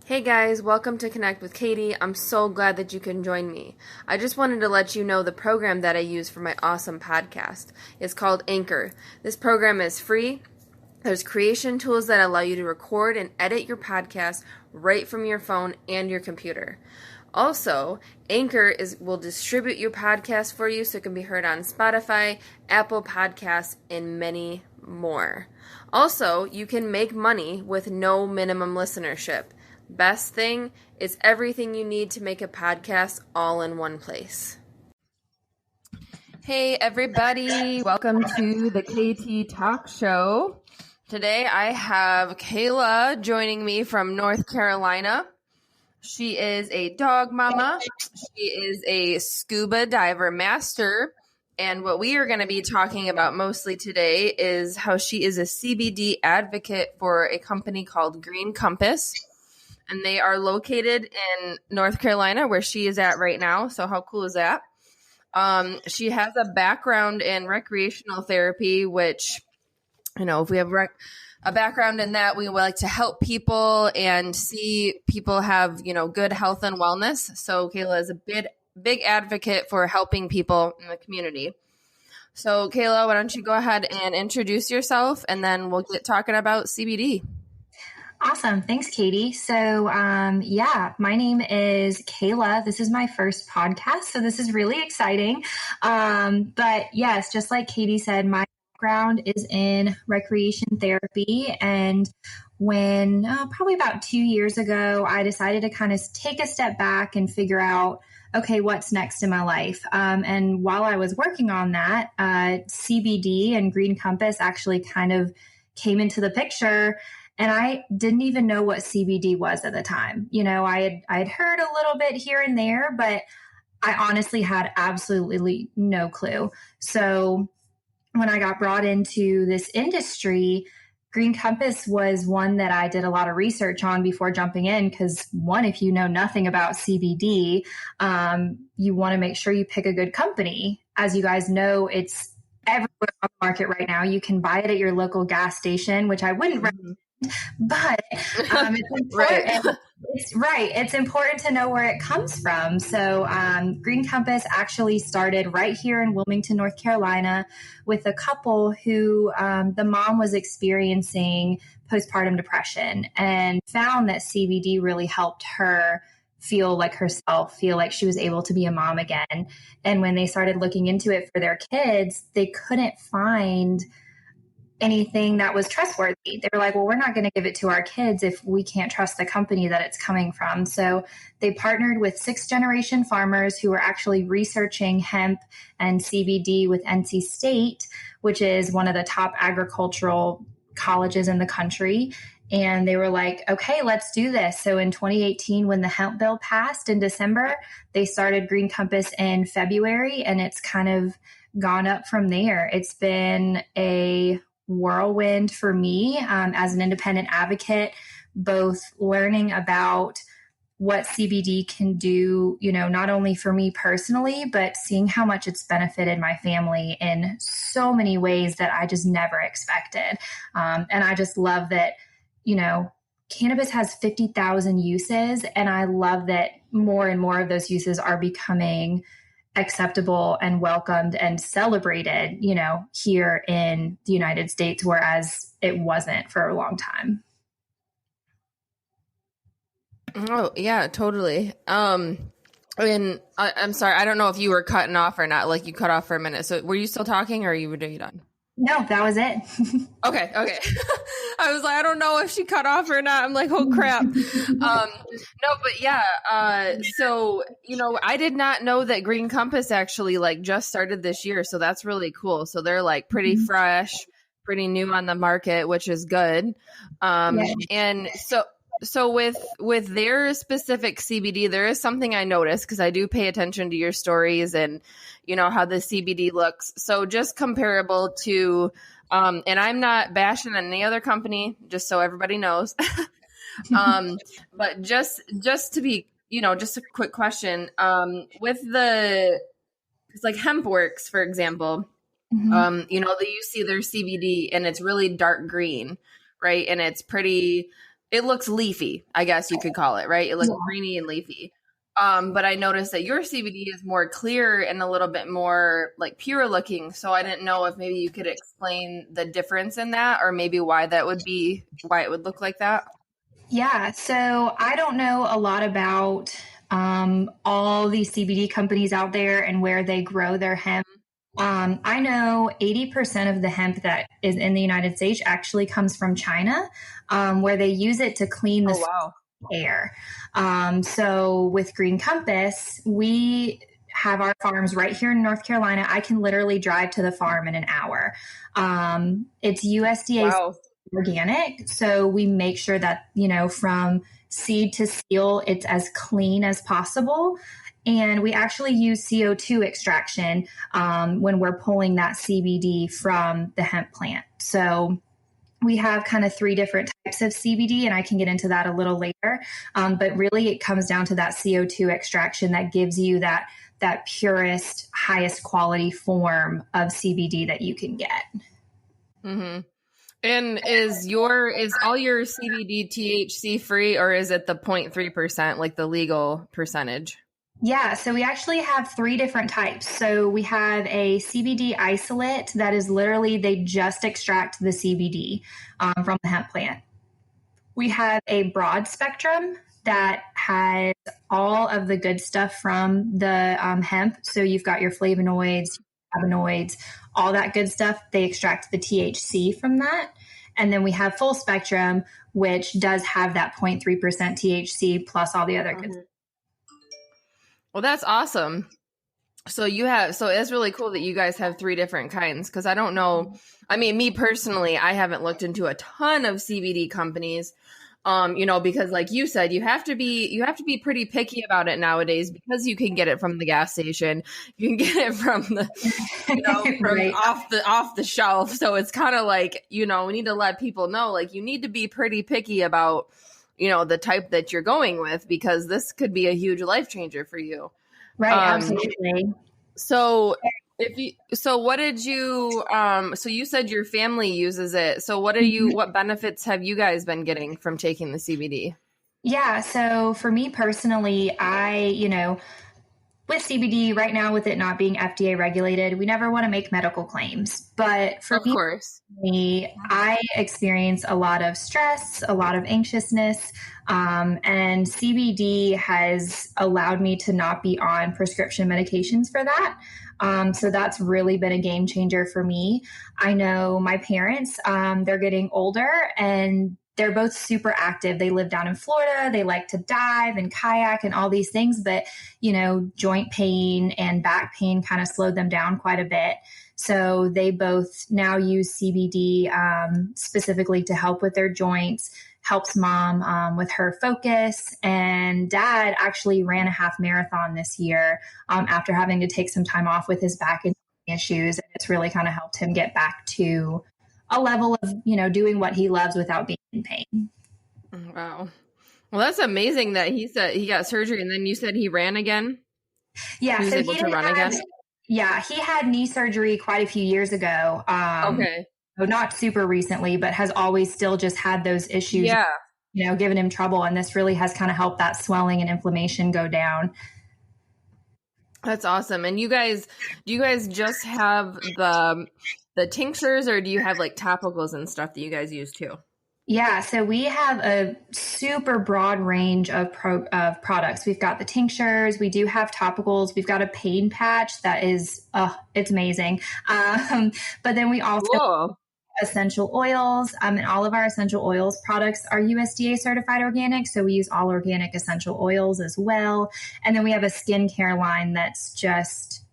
Hey guys, welcome to Connect with Katie. I'm so glad that you can join me. I just wanted to let you know the program that I use for my awesome podcast. It's called Anchor. This program is free. There's creation tools that allow you to record and edit your podcast right from your phone and your computer. Also, will distribute your podcast for you so it can be heard on Spotify, Apple Podcasts, and many more. Also, you can make money with no minimum listenership. Best thing is everything you need to make a podcast all in one place. Hey everybody, welcome to the KT Talk Show. Today I have Kayla joining me from North Carolina. She is a dog mama. She is a scuba diver master. And what we are going to be talking about mostly today is how she is a CBD advocate for a company called Green Compass. And they are located in North Carolina, where she is at right now. So how cool is that? She has a background in recreational therapy, which, if we have a background in that, we like to help people and see people have, good health and wellness. So Kayla is a big advocate for helping people in the community. So Kayla, why don't you go ahead and introduce yourself, and then we'll get talking about CBD. Awesome. Thanks, Katie. So, my name is Kayla. This is my first podcast, so this is really exciting. But yes, just like Katie said, my background is in recreation therapy. And when probably about 2 years ago, I decided to kind of take a step back and figure out, okay, what's next in my life? And while I was working on that, CBD and Green Compass actually kind of came into the picture. And I didn't even know what CBD was at the time. I had heard a little bit here and there, but I honestly had absolutely no clue. So when I got brought into this industry, Green Compass was one that I did a lot of research on before jumping in, because one, if you know nothing about CBD, you want to make sure you pick a good company. As you guys know, it's everywhere on the market right now. You can buy it at your local gas station, which I wouldn't recommend. But it's important. It's important to know where it comes from. So Green Compass actually started right here in Wilmington, North Carolina, with a couple who the mom was experiencing postpartum depression and found that CBD really helped her feel like herself, feel like she was able to be a mom again. And when they started looking into it for their kids, they couldn't find anything that was trustworthy. They were like, well, we're not going to give it to our kids if we can't trust the company that it's coming from. So they partnered with 6th-generation farmers who were actually researching hemp and CBD with NC State, which is one of the top agricultural colleges in the country. And they were like, okay, let's do this. So in 2018, when the hemp bill passed in December, they started Green Compass in February, and it's kind of gone up from there. It's been a whirlwind for me as an independent advocate, both learning about what CBD can do, not only for me personally, but seeing how much it's benefited my family in so many ways that I just never expected. And I just love that, cannabis has 50,000 uses, and I love that more and more of those uses are becoming acceptable and welcomed and celebrated, here in the United States, whereas it wasn't for a long time. Oh, yeah, totally. I'm sorry, I don't know if you were cutting off or not, like you cut off for a minute. So were you still talking, or are you done? No, that was it. Okay. I was like, I don't know if she cut off or not. I'm like, oh crap. No, but yeah. So, I did not know that Green Compass actually just started this year. So that's really cool. So they're pretty fresh, pretty new on the market, which is good. And so with their specific CBD, there is something I noticed, because I do pay attention to your stories and how the CBD looks. So just comparable to, and I'm not bashing any other company, just so everybody knows. But just to be, just a quick question, with it's like HempWorks, for example, you see their CBD and it's really dark green, right? And it's pretty, it looks leafy, I guess you could call it, right? It looks greeny and leafy. But I noticed that your CBD is more clear and a little bit more like pure looking. So I didn't know if maybe you could explain the difference in that, or maybe why it would look like that. Yeah, so I don't know a lot about all these CBD companies out there and where they grow their hemp. I know 80% of the hemp that is in the United States actually comes from China, where they use it to clean the air. So with Green Compass, we have our farms right here in North Carolina. I can literally drive to the farm in an hour. It's USDA organic. So we make sure that, from seed to seal, it's as clean as possible. And we actually use CO2 extraction when we're pulling that CBD from the hemp plant. So we have kind of 3 different types of CBD, and I can get into that a little later. But really, it comes down to that CO2 extraction that gives you that purest, highest quality form of CBD that you can get. Mm-hmm. And is all your CBD THC free, or is it the 0.3%, like the legal percentage? Yeah, so we actually have 3 different types. So we have a CBD isolate that is literally, they just extract the CBD from the hemp plant. We have a broad spectrum that has all of the good stuff from the hemp. So you've got your flavonoids, cannabinoids, all that good stuff. They extract the THC from that. And then we have full spectrum, which does have that 0.3% THC plus all the other good stuff. Well, that's awesome. So it's really cool that you guys have 3 different kinds, because I don't know. I mean, me personally, I haven't looked into a ton of CBD companies, because like you said, you have to be pretty picky about it nowadays, because you can get it from the gas station. You can get it from Right. off the shelf. So it's kind of like, we need to let people know, like, you need to be pretty picky about, the type that you're going with, because this could be a huge life changer for you. Right. Absolutely. So what did you, so you said your family uses it. So what benefits have you guys been getting from taking the CBD? Yeah. So for me personally, with CBD right now, with it not being FDA regulated, we never want to make medical claims. But for me, I experience a lot of stress, a lot of anxiousness, and CBD has allowed me to not be on prescription medications for that. So that's really been a game changer for me. I know my parents, they're getting older, and they're both super active. They live down in Florida. They like to dive and kayak and all these things, but, joint pain and back pain kind of slowed them down quite a bit. So they both now use CBD specifically to help with their joints, helps mom with her focus. And dad actually ran a half marathon this year after having to take some time off with his back issues. And it's really kind of helped him get back to a level of, doing what he loves without being in pain. Wow. Well, that's amazing that he said he got surgery, and then you said he ran again? Yeah. He was able to run again? Yeah. He had knee surgery quite a few years ago. Okay. Not super recently, but has always still just had those issues, giving him trouble. And this really has kind of helped that swelling and inflammation go down. That's awesome. And do you guys just have the tinctures, or do you have like topicals and stuff that you guys use too? Yeah, so we have a super broad range of products. We've got the tinctures, we do have topicals, we've got a pain patch that is, it's amazing. But then we also have essential oils, and all of our essential oils products are USDA certified organic. So we use all organic essential oils as well. And then we have a skincare line that's just,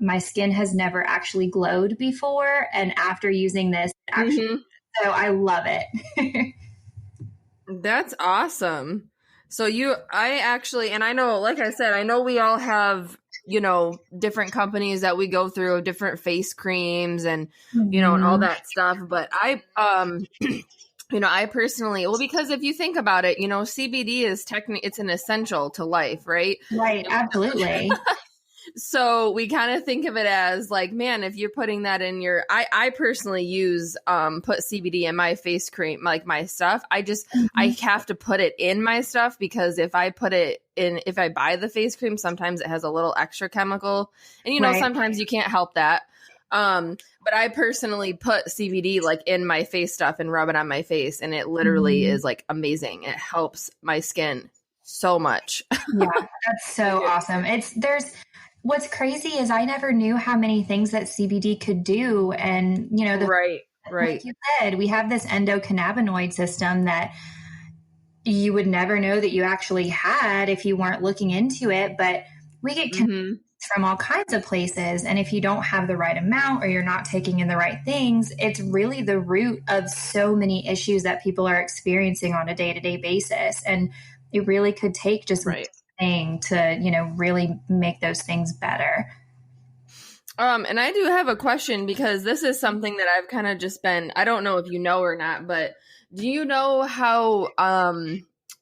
my skin has never actually glowed before. And after using this, so I love it. That's awesome. So and I know, like I said, I know we all have, different companies that we go through, different face creams and, and all that stuff. But I personally, because if you think about it, CBD is it's an essential to life, right? Right. Absolutely. So we kind of think of it as like, man, if you're putting that in your, I personally use, put CBD in my face cream, like my stuff. I have to put it in my stuff because if I put it in, if I buy the face cream, sometimes it has a little extra chemical and, you know, Right. sometimes you can't help that. But I personally put CBD like in my face stuff and rub it on my face. And it literally is like amazing. It helps my skin so much. Yeah, that's so awesome. What's crazy is I never knew how many things that CBD could do. And, you know, Right. like you said, we have this endocannabinoid system that you would never know that you actually had if you weren't looking into it. But we get from all kinds of places. And if you don't have the right amount or you're not taking in the right things, it's really the root of so many issues that people are experiencing on a day-to-day basis. And it really could take just one thing to, you know, really make those things better. And I do have a question because this is something that I've kind of just been, I don't know if you know or not, but do you know how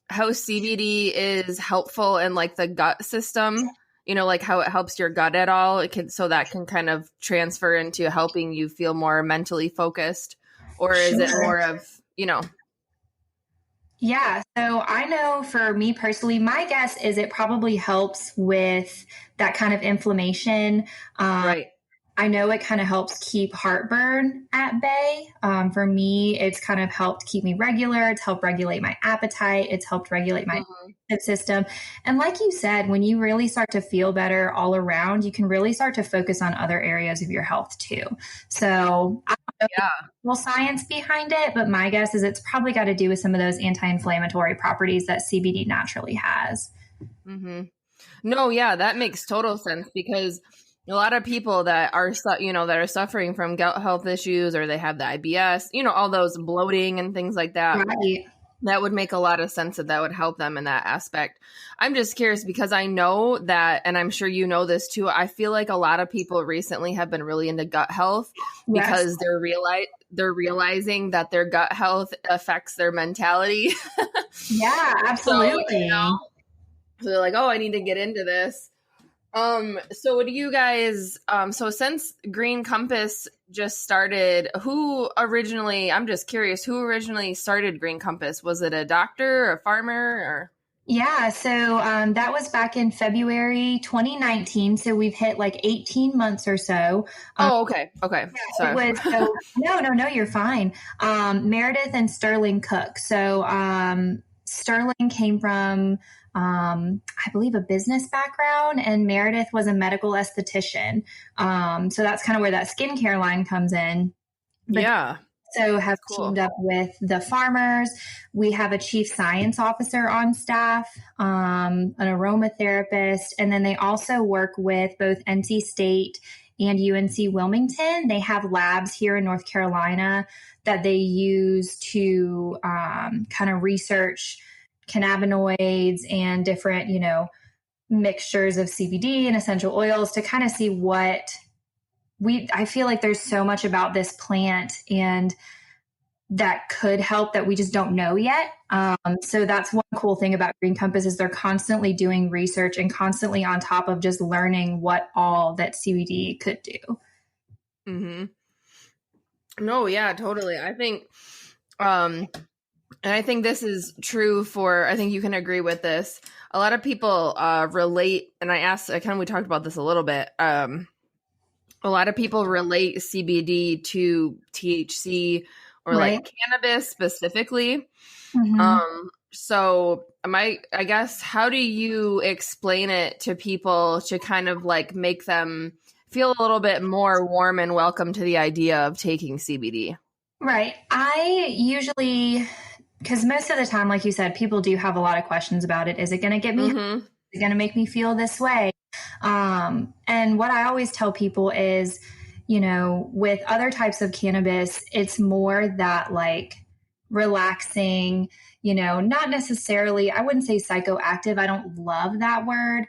CBD is helpful in like the gut system? You know, like how it helps your gut at all? So that can kind of transfer into helping you feel more mentally focused, or is it more of, you know? Yeah. So I know for me personally, my guess is it probably helps with that kind of inflammation. Right. I know it kind of helps keep heartburn at bay. For me, it's kind of helped keep me regular. It's helped regulate my appetite. It's helped regulate my system. And like you said, when you really start to feel better all around, you can really start to focus on other areas of your health too. So I don't know the full science behind it, but my guess is it's probably got to do with some of those anti-inflammatory properties that CBD naturally has. No, yeah, that makes total sense because a lot of people that are, you know, that are suffering from gut health issues or they have the IBS, you know, all those bloating and things like that. Right. That would make a lot of sense that would help them in that aspect. I'm just curious because I know that, and I'm sure you know this too, I feel like a lot of people recently have been really into gut health because they're realizing that their gut health affects their mentality. Yeah, absolutely. So, you know, so they're like, oh, I need to get into this. So what do you guys, so since Green Compass just started, I'm just curious, who originally started Green Compass? Was it a doctor or a farmer or? Yeah, so that was back in February 2019. So we've hit like 18 months or so. Oh, okay. Yeah, sorry. No, you're fine. Meredith and Sterling Cook. So Sterling came from, I believe, a business background, and Meredith was a medical esthetician. So that's kind of where that skincare line comes in. But yeah. So have teamed up with the farmers. We have a chief science officer on staff, an aromatherapist, and then they also work with both NC State and UNC Wilmington. They have labs here in North Carolina that they use to kind of research cannabinoids and different, you know, mixtures of CBD and essential oils to kind of see what I feel like there's so much about this plant and that could help that we just don't know yet. So that's one cool thing about Green Compass is they're constantly doing research and constantly on top of just learning what all that CBD could do. No, yeah, totally. I think, and I think this is true I think you can agree with this. A lot of people relate, and we talked about this a little bit. A lot of people relate CBD to THC or like cannabis specifically. So I guess, how do you explain it to people to kind of like make them feel a little bit more warm and welcome to the idea of taking CBD? Right. I usually, because most of the time, like you said, people do have a lot of questions about it. Is it going to get me? Is it going to make me feel this way? And what I always tell people is, you know, with other types of cannabis, it's more that like relaxing, you know, not necessarily, I wouldn't say psychoactive. I don't love that word.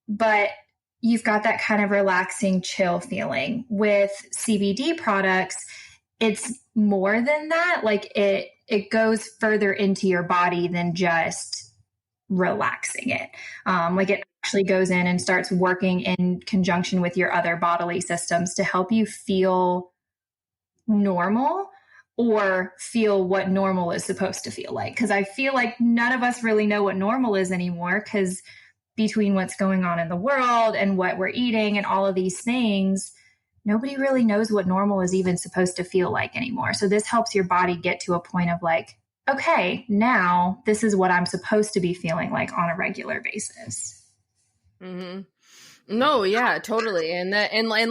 But you've got that kind of relaxing, chill feeling. With CBD products, it's more than that. Like it goes further into your body than just relaxing it. Like it actually goes in and starts working in conjunction with your other bodily systems to help you feel normal or feel what normal is supposed to feel like. Because I feel like none of us really know what normal is anymore, because between what's going on in the world and what we're eating and all of these things, nobody really knows what normal is even supposed to feel like anymore. So this helps your body get to a point of like, okay, now this is what I'm supposed to be feeling like on a regular basis. Mm-hmm. No, yeah, totally. And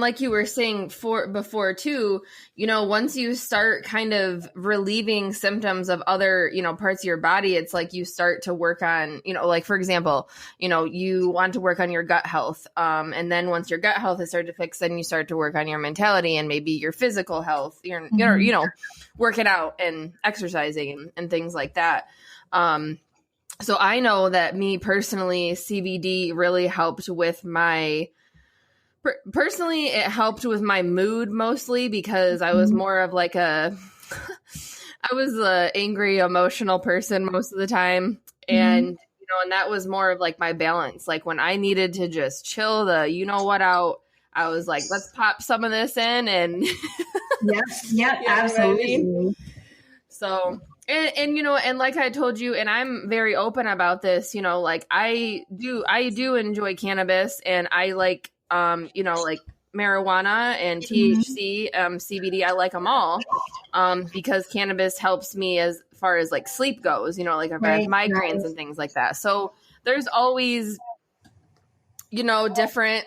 like you were saying before too, once you start kind of relieving symptoms of other, parts of your body, it's like you start to work on, like for example, you want to work on your gut health. And then once your gut health is started to fix, then you start to work on your mentality and maybe your physical health, you're working out and exercising and things like that. So I know that me personally, CBD really helped with personally, it helped with my mood mostly because I was more of like I was an angry, emotional person most of the time. And, and that was more of like my balance. Like when I needed to just chill out, I was like, let's pop some of this in and. Yep, absolutely. I mean? So. And like I told you, and I'm very open about this, like I do enjoy cannabis and I like, like marijuana and THC, CBD, I like them all, because cannabis helps me as far as like sleep goes, like if I have migraines and things like that. So there's always, different,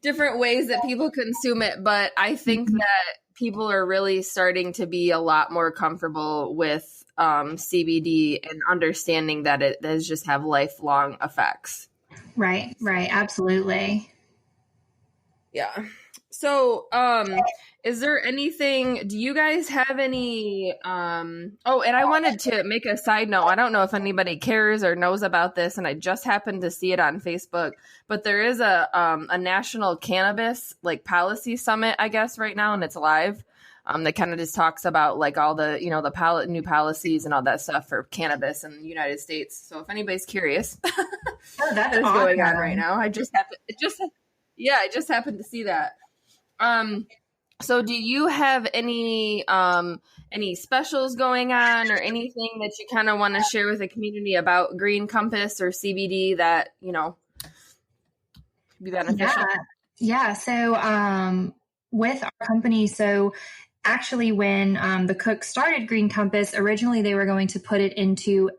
different ways that people consume it. But I think that people are really starting to be a lot more comfortable with CBD and understanding that it does just have lifelong effects. Right. Absolutely. Yeah. So, is there anything, do you guys have any, and I wanted to make a side note. I don't know if anybody cares or knows about this, and I just happened to see it on Facebook, but there is a national cannabis like policy summit, I guess, right now, and it's live. That kind of just talks about like all the, the new policies and all that stuff for cannabis in the United States. So if anybody's curious, that's what's going on right now. I just happened to see that. So do you have any specials going on or anything that you kind of want to share with the community about Green Compass or CBD that, could be beneficial? Yeah. So, with our company, actually when the Cook started Green Compass, originally they were going to put it into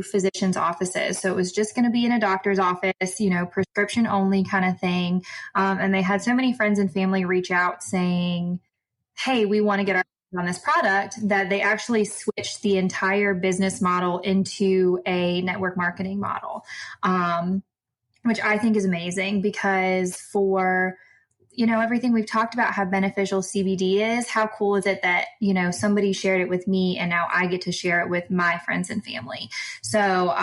physicians' offices. So it was just going to be in a doctor's office, prescription only kind of thing. And they had so many friends and family reach out saying, hey, we want to get our hands on this product, that they actually switched the entire business model into a network marketing model, which I think is amazing because for everything we've talked about how beneficial CBD is, how cool is it that, somebody shared it with me and now I get to share it with my friends and family. So,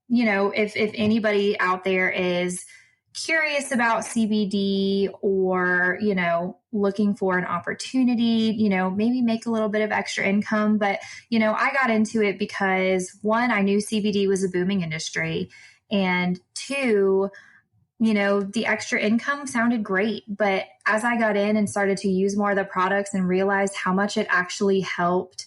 if anybody out there is curious about CBD or, looking for an opportunity, maybe make a little bit of extra income. But, I got into it because one, I knew CBD was a booming industry, and two, the extra income sounded great. But as I got in and started to use more of the products and realized how much it actually helped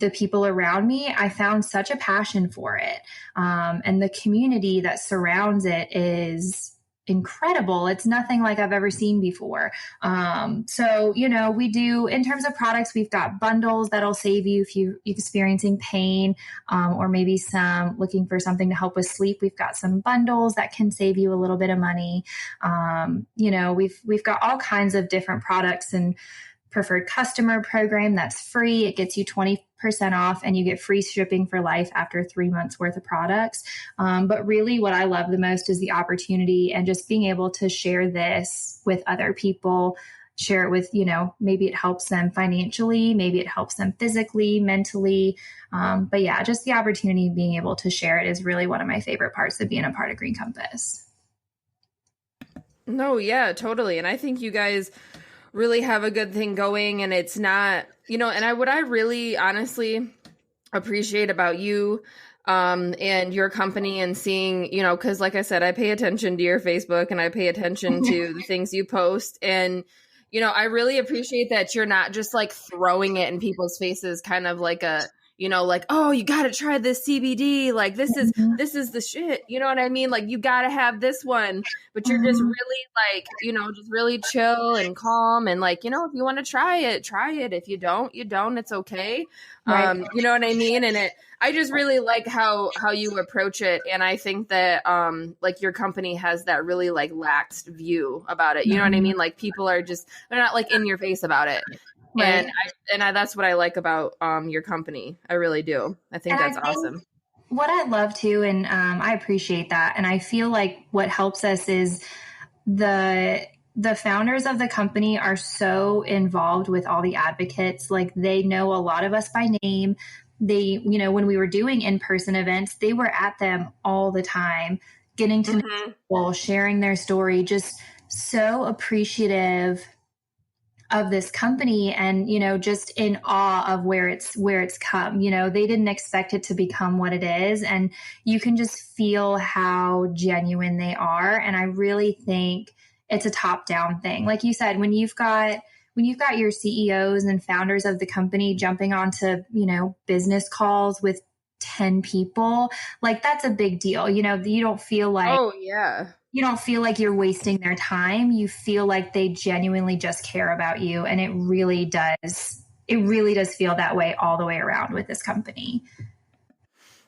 the people around me, I found such a passion for it. And the community that surrounds it is incredible. It's nothing like I've ever seen before. So, we do, in terms of products, we've got bundles that'll save you if you're experiencing pain, or maybe some looking for something to help with sleep. We've got some bundles that can save you a little bit of money. We've got all kinds of different products and preferred customer program that's free. It gets you 20% off and you get free shipping for life after 3 months worth of products. But really what I love the most is the opportunity and just being able to share this with other people, share it with, maybe it helps them financially, maybe it helps them physically, mentally. But yeah, just the opportunity of being able to share it is really one of my favorite parts of being a part of Green Compass. No, yeah, totally. And I think you guys really have a good thing going, and it's not, what I really honestly appreciate about you and your company, and seeing, you know, because like I said, I pay attention to your Facebook and I pay attention to the things you post. And, you know, I really appreciate that you're not just like throwing it in people's faces, kind of like a, you know, like, oh, you got to try this CBD. Like Mhm. this is the shit. You know what I mean? Like you got to have this one, but you're just Mhm. really like, you know, just really chill and calm. And like, you know, if you want to try it, try it. If you don't, you don't, it's okay. Right. You know what I mean? And I just really like how you approach it, and I think that like your company has that really like laxed view about it. You know what I Mhm. mean? Like people are just, they're not like in your face about it, and Right. that's what I like about your company. I really do. I think And I that's think awesome. what I love too, and I appreciate that, and I feel like what helps us is the the founders of the company are so involved with all the advocates. Like they know a lot of us by name. They, you know, when we were doing in-person events, they were at them all the time, getting to know Hmm. people, sharing their story, just so appreciative of this company, and you know, just in awe of where it's come. You know, they didn't expect it to become what it is, and you can just feel how genuine they are. And I really think it's a top down thing, like you said, when you've got your CEOs and founders of the company jumping onto, you know, business calls with 10 people, like that's a big deal. You know, Oh yeah. you don't feel like you're wasting their time. You feel like they genuinely just care about you. And it really does feel that way all the way around with this company.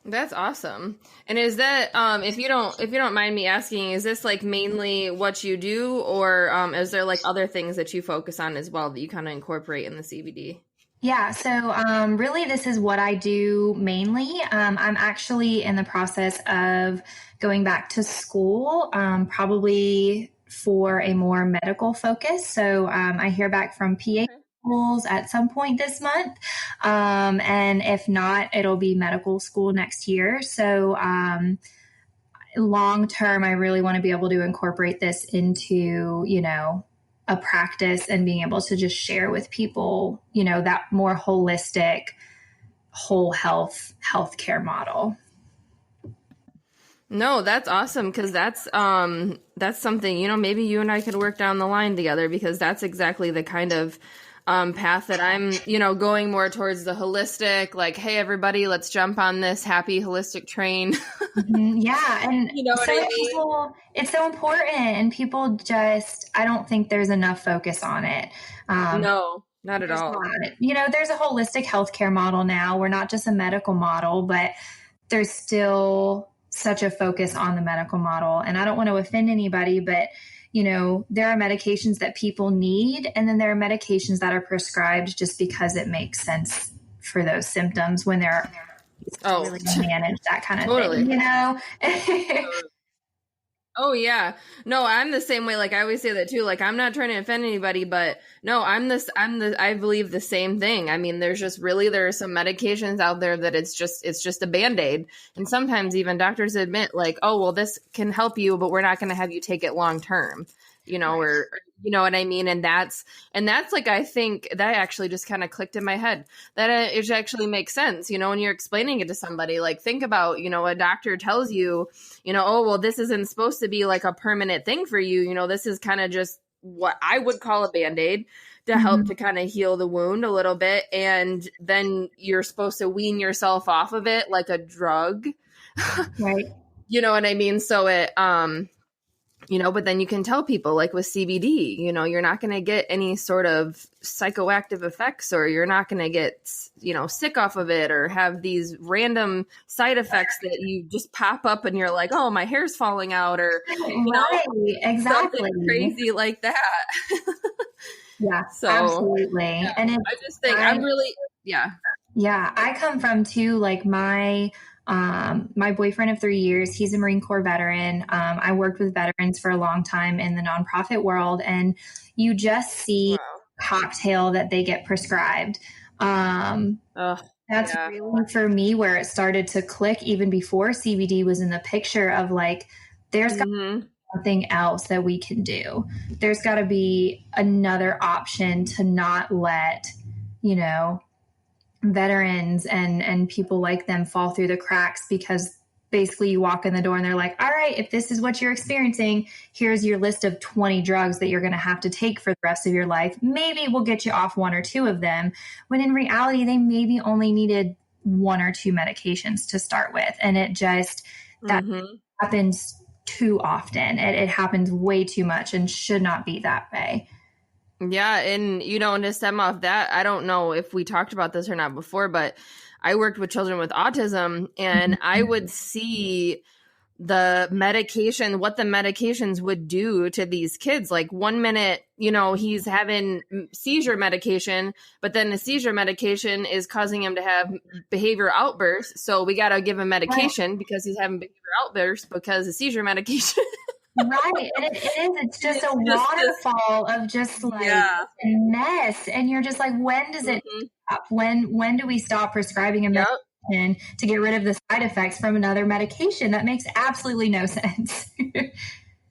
That's awesome. And is that if you don't mind me asking, is this like mainly what you do, or is there like other things that you focus on as well that you kind of incorporate in the CBD? Yeah, so really, this is what I do mainly. I'm actually in the process of going back to school, probably for a more medical focus. So I hear back from PA Okay. schools at some point this month. And if not, it'll be medical school next year. So long term, I really want to be able to incorporate this into, you know, a practice and being able to just share with people, you know, that more holistic, whole healthcare model. No, that's awesome, because that's something, you know, maybe you and I could work down the line together, because that's exactly the kind of path that I'm, you know, going more towards the holistic, like, hey everybody, let's jump on this happy holistic train. Mhm. Yeah, and You know what so I many mean? people, it's so important, and people just, I don't think there's enough focus on it. Um, No, not at there's all. not, you know, there's a holistic healthcare model now. We're not just a medical model, but there's still such a focus on the medical model. And I don't want to offend anybody, but you know, there are medications that people need, and then there are medications that are prescribed just because it makes sense for those symptoms when they're to Oh, really manage that kind of totally. thing, you know? Oh yeah. No, I'm the same way. Like I always say that too. Like I'm not trying to offend anybody, but no, I believe the same thing. I mean, there are some medications out there that it's just a Band-Aid. And sometimes even doctors admit like, oh, well, this can help you, but we're not going to have you take it long term. You know, Right. or you know what I mean? And that's like, I think that actually just kind of clicked in my head, that it actually makes sense. You know, when you're explaining it to somebody, like think about, you know, a doctor tells you, you know, oh, well, this isn't supposed to be like a permanent thing for you. You know, this is kind of just what I would call a Band-Aid to help to Mhm. kind of heal the wound a little bit. And then you're supposed to wean yourself off of it like a drug. Right. You know what I mean? So you know, but then you can tell people like with CBD, you know, you're not going to get any sort of psychoactive effects, or you're not going to get, you know, sick off of it, or have these random side effects that you just pop up and you're like, oh, my hair's falling out, or, you know, Right. something Exactly. crazy like that. Yeah, So, absolutely. yeah, And I just think I, I'm really, yeah. yeah, I come from too, like my boyfriend of 3 years, he's a Marine Corps veteran. I worked with veterans for a long time in the nonprofit world, and you just see Wow. cocktail that they get prescribed. Um, Oh, that's yeah. really for me where it started to click even before CBD was in the picture of like, there's got Hmm. something else that we can do. There's got to be another option to not let, you know, veterans and people like them fall through the cracks because basically you walk in the door and they're like, all right, if this is what you're experiencing, here's your list of 20 drugs that you're going to have to take for the rest of your life. Maybe we'll get you off one or two of them, when in reality, they maybe only needed one or two medications to start with. And it just, that happens too often. It happens way too much and should not be that way. Yeah. And, to stem off that, I don't know if we talked about this or not before, but I worked with children with autism, and I would see what the medications would do to these kids. Like 1 minute, he's having seizure medication, but then the seizure medication is causing him to have behavior outbursts. So we got to give him medication because he's having behavior outbursts because of seizure medication. Right. And it is. It's just a waterfall of just a mess. And you're just like, when does it stop? When do we stop prescribing a medication to get rid of the side effects from another medication? That makes absolutely no sense.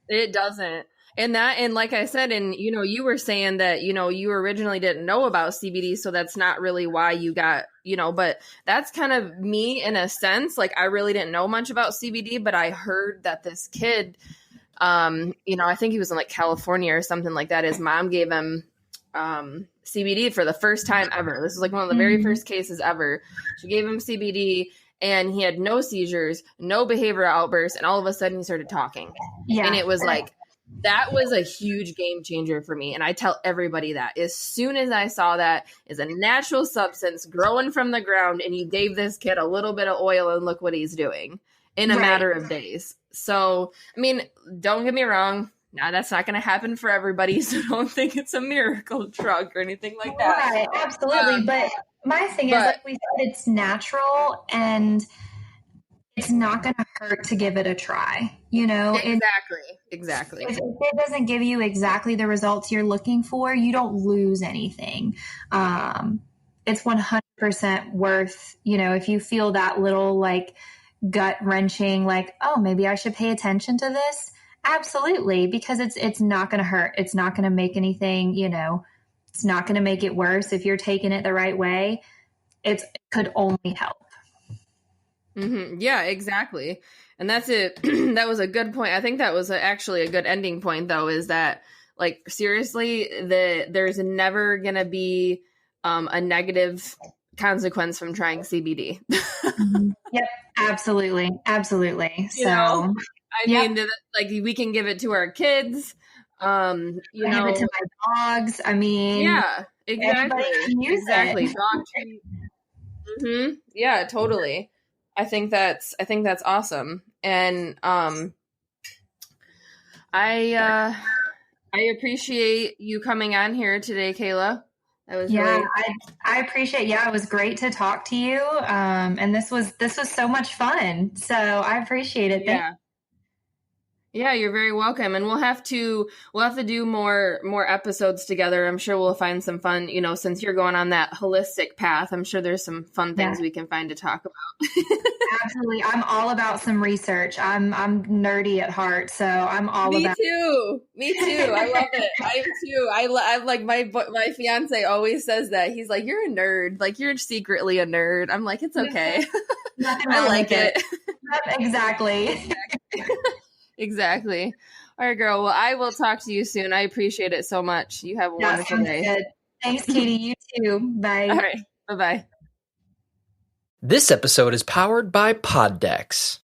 It doesn't. And like I said, and you were saying that, you originally didn't know about CBD, so that's not really why you got, but that's kind of me in a sense. Like, I really didn't know much about CBD, but I heard that this kid, I think he was in like California or something like that. His mom gave him CBD for the first time ever. This is like one of the very first cases ever. She gave him CBD and he had no seizures, no behavioral outbursts, and all of a sudden he started talking. Yeah. And it was like, that was a huge game changer for me. And I tell everybody that as soon as I saw that is a natural substance growing from the ground, and you gave this kid a little bit of oil and look what he's doing in a matter of days. So, I mean, don't get me wrong. Now, that's not going to happen for everybody, so don't think it's a miracle drug or anything like that. Right, absolutely. But my thing is, like we said, it's natural, and it's not going to hurt to give it a try. Exactly. If it doesn't give you exactly the results you're looking for, you don't lose anything. It's 100% worth, if you feel that little like gut wrenching, like, oh, maybe I should pay attention to this. Absolutely. Because it's not going to hurt. It's not going to make anything, it's not going to make it worse. If you're taking it the right way, it could only help. Mm-hmm. Yeah, exactly. And that's it. That was a good point. I think that was actually a good ending point, though, is that, like, seriously, there's never going to be a negative consequence from trying CBD. Yep, absolutely. So, I mean, like, we can give it to our kids. Give it to my dogs. I mean, yeah, exactly. Exactly. Dog treat. Mm-hmm. Yeah, totally. I think that's awesome. And I appreciate you coming on here today, Kayla. That was I appreciate. Yeah, it was great to talk to you. And this was so much fun. So I appreciate it. Yeah, you're very welcome. And we'll have to do more episodes together. I'm sure we'll find some fun, since you're going on that holistic path. I'm sure there's some fun things we can find to talk about. Absolutely. I'm all about some research. I'm nerdy at heart, so I'm all about Me too. I love it. I am too. I like my fiance always says that. He's like, "You're a nerd. Like, you're secretly a nerd." I'm like, "It's okay." I like it. Exactly. Exactly. All right, girl. Well, I will talk to you soon. I appreciate it so much. You have a wonderful day. Good. Thanks, Katie. You too. Bye. All right. Bye-bye. This episode is powered by Poddex.